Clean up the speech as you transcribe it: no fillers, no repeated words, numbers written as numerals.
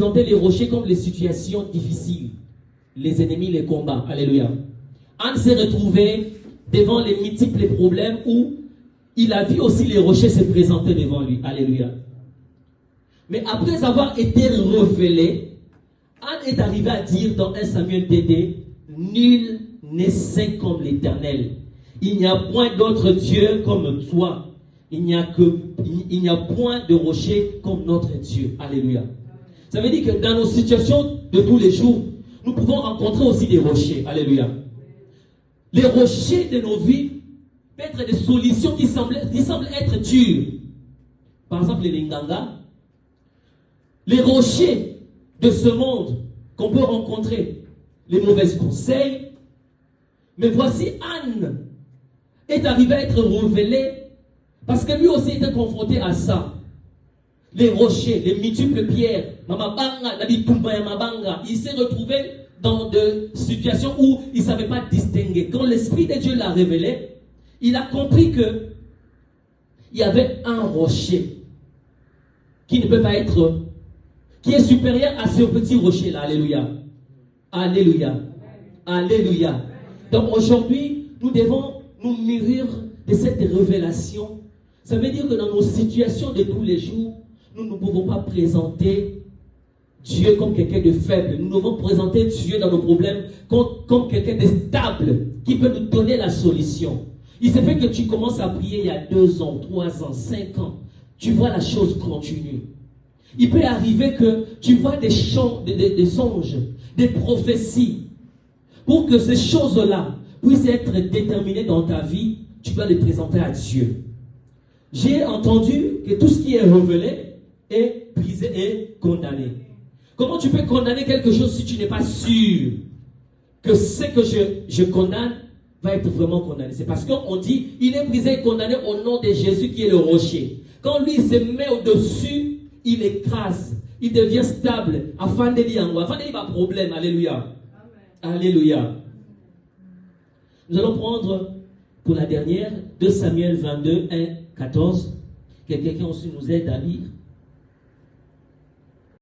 présenter les rochers comme les situations difficiles, les ennemis, les combats. Alléluia. Anne s'est retrouvé devant les multiples problèmes où il a vu aussi les rochers se présenter devant lui. Alléluia. Mais après avoir été révélé, Anne est arrivée à dire dans 1 Samuel 2, nul n'est saint comme l'Éternel. Il n'y a point d'autre Dieu comme toi. Il n'y a point de rocher comme notre Dieu. Alléluia. Ça veut dire que dans nos situations de tous les jours, nous pouvons rencontrer aussi des rochers. Alléluia. Les rochers de nos vies peuvent être des solutions qui semblent être dures. Par exemple, les linganga. Les rochers de ce monde qu'on peut rencontrer, les mauvais conseils. Mais voici Anne est arrivé à être révélé parce que lui aussi était confronté à ça. Les rochers, les multiples pierres, il s'est retrouvé dans des situations où il ne savait pas distinguer. Quand l'Esprit de Dieu l'a révélé, il a compris que il y avait un rocher qui ne peut pas être, qui est supérieur à ce petit rocher-là. Alléluia. Alléluia. Alléluia. Donc aujourd'hui, nous devons nous mûrir de cette révélation. Ça veut dire que dans nos situations de tous les jours, nous ne pouvons pas présenter Dieu comme quelqu'un de faible. Nous devons présenter Dieu dans nos problèmes comme quelqu'un de stable qui peut nous donner la solution. Il se fait que tu commences à prier il y a 2 ans, 3 ans, 5 ans. Tu vois la chose continue. Il peut arriver que tu vois des songes, des prophéties. Pour que ces choses-là puissent être déterminées dans ta vie, tu dois les présenter à Dieu. J'ai entendu que tout ce qui est révélé est brisé et condamné. Comment tu peux condamner quelque chose si tu n'es pas sûr que ce que je condamne va être vraiment condamné? C'est parce qu'on dit, il est brisé et condamné au nom de Jésus qui est le rocher. Quand lui se met au-dessus, il écrase, il devient stable. Afin de dire, pas de problème. Alléluia. Amen. Alléluia. Nous allons prendre pour la dernière 2 Samuel 22, 1, 14. Quelqu'un aussi nous aide à lire.